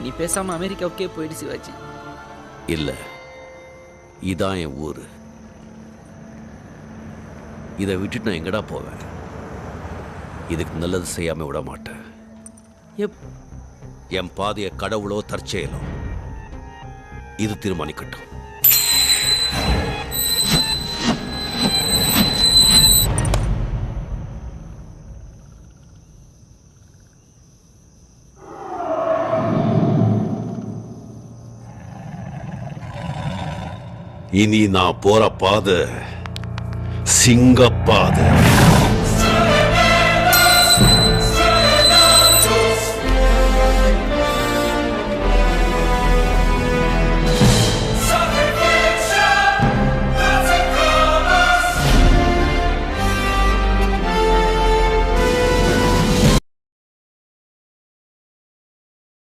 நீ பேசாம அமெரிக்காவுக்கே போயிடு சிவாஜி. இல்ல, இதான் என் ஊரு. இதை விட்டுட்டு நான் எங்கடா போவேன்? இதுக்கு நல்லது செய்யாம விட மாட்டேன். என் பாதைய கடவுளோ தற்செயலோ இது தீர்மானிக்கட்டும். இனி நான் போற பாதை சிங்கப்பாதை.